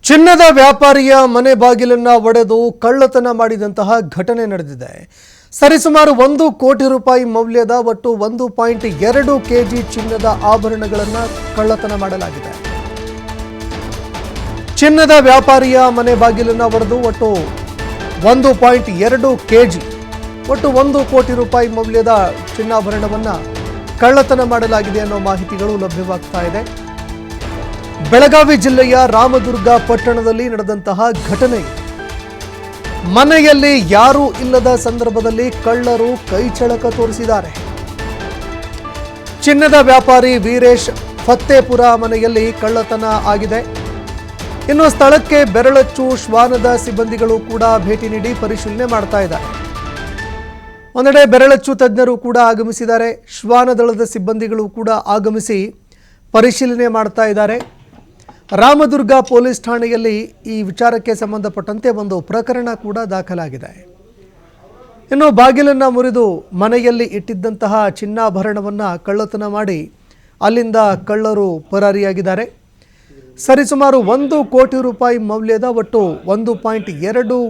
ಚಿನ್ನದ ವ್ಯಾಪಾರಿಯ ಮನೆ ಬಾಗಿಲನ್ನು ಒಡೆದು ಕಳ್ಳತನ ಮಾಡಿದಂತಹ ಘಟನೆ ನಡೆದಿದೆ. ಸರಿಸುಮಾರು 1 ಕೋಟಿ ರೂಪಾಯಿ ಮೌಲ್ಯದ ಒಟ್ಟು 1.2 ಕೆಜಿ ಚಿನ್ನದ ಆಭರಣಗಳನ್ನು ಕಳ್ಳತನ ಮಾಡಲಾಗಿದೆ. ಚಿನ್ನದ ವ್ಯಾಪಾರಿಯ ಮನೆ ಬಾಗಿಲನ್ನು ಒಡೆದು ಒಟ್ಟು 1.2 ಕೆಜಿ ಒಟ್ಟು 1 ಕೋಟಿ ರೂಪಾಯಿ ಮೌಲ್ಯದ ಚಿನ್ನಾಭರಣವನ್ನು ಕಳ್ಳತನ ಮಾಡಲಾಗಿದೆ ಅನ್ನೋ ಮಾಹಿತಿಗಳು ಲಭ್ಯವಾಗ್ತಾ ಇದೆ. ಬೆಳಗಾವಿ ಜಿಲ್ಲೆಯ ರಾಮದುರ್ಗ ಪಟ್ಟಣದಲ್ಲಿ ನಡೆದಂತಹ ಘಟನೆ. ಮನೆಯಲ್ಲಿ ಯಾರೂ ಇಲ್ಲದ ಸಂದರ್ಭದಲ್ಲಿ ಕಳ್ಳರು ಕೈಚಳಕ ತೋರಿಸಿದ್ದಾರೆ. ಚಿನ್ನದ ವ್ಯಾಪಾರಿ ವೀರೇಶ್ ಫತ್ತೇಪುರ ಮನೆಯಲ್ಲಿ ಕಳ್ಳತನ ಆಗಿದೆ. ಇನ್ನು ಸ್ಥಳಕ್ಕೆ ಬೆರಳಚ್ಚು ಶ್ವಾನದ ಸಿಬ್ಬಂದಿಗಳು ಕೂಡ ಭೇಟಿ ನೀಡಿ ಪರಿಶೀಲನೆ ಮಾಡ್ತಾ ಇದ್ದಾರೆ. ಒಂದೆಡೆ ಬೆರಳಚ್ಚು ತಜ್ಞರು ಕೂಡ ಆಗಮಿಸಿದ್ದಾರೆ. ಶ್ವಾನದಳದ ಸಿಬ್ಬಂದಿಗಳು ಕೂಡ ಆಗಮಿಸಿ ಪರಿಶೀಲನೆ ಮಾಡ್ತಾ ಇದ್ದಾರೆ. ರಾಮದುರ್ಗ ಪೊಲೀಸ್ ಠಾಣೆಯಲ್ಲಿ ಈ ವಿಚಾರಕ್ಕೆ ಸಂಬಂಧಪಟ್ಟಂತೆ ಒಂದು ಪ್ರಕರಣ ಕೂಡ ದಾಖಲಾಗಿದೆ. ಇನ್ನು ಬಾಗಿಲನ್ನು ಮುರಿದು ಮನೆಯಲ್ಲಿ ಇಟ್ಟಿದ್ದಂತಹ ಚಿನ್ನಾಭರಣವನ್ನು ಕಳ್ಳತನ ಮಾಡಿ ಅಲ್ಲಿಂದ ಕಳ್ಳರು ಪರಾರಿಯಾಗಿದ್ದಾರೆ. ಸರಿಸುಮಾರು 1 ಕೋಟಿ ರೂಪಾಯಿ ಮೌಲ್ಯದ ಒಟ್ಟು 1.2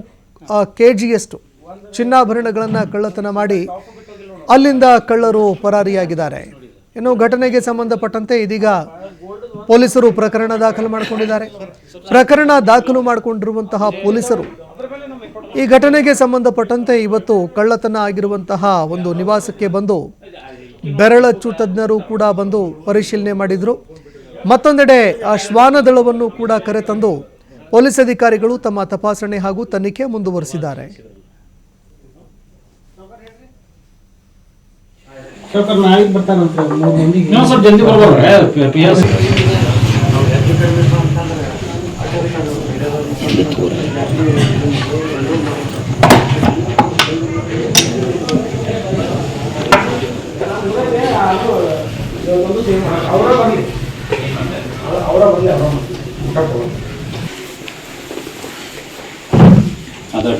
ಕೆಜಿಯಷ್ಟು ಚಿನ್ನಾಭರಣಗಳನ್ನು ಕಳ್ಳತನ ಮಾಡಿ ಅಲ್ಲಿಂದ ಕಳ್ಳರು ಪರಾರಿಯಾಗಿದ್ದಾರೆ. ಇನ್ನು ಘಟನೆಗೆ ಸಂಬಂಧಪಟ್ಟಂತೆ ಇದೀಗ ಪೊಲೀಸರು ಪ್ರಕರಣ ದಾಖಲು ಮಾಡಿಕೊಂಡಿದ್ದಾರೆ. ಪ್ರಕರಣ ದಾಖಲು ಮಾಡಿಕೊಂಡಿರುವಂತಹ ಪೊಲೀಸರು ಈ ಘಟನೆಗೆ ಸಂಬಂಧಪಟ್ಟಂತೆ ಇವತ್ತು ಕಳ್ಳತನ ಆಗಿರುವಂತಹ ಒಂದು ನಿವಾಸಕ್ಕೆ ಬಂದು ಬೆರಳಚ್ಚು ತಜ್ಞರು ಕೂಡ ಬಂದು ಪರಿಶೀಲನೆ ಮಾಡಿದ್ರು. ಮತ್ತೊಂದೆಡೆ ಆ ಶ್ವಾನದಳವನ್ನು ಕೂಡ ಕರೆತಂದು ಪೊಲೀಸ್ ಅಧಿಕಾರಿಗಳು ತಮ್ಮ ತಪಾಸಣೆ ಹಾಗೂ ತನಿಖೆ ಮುಂದುವರಿಸಿದ್ದಾರೆ. ಅದರ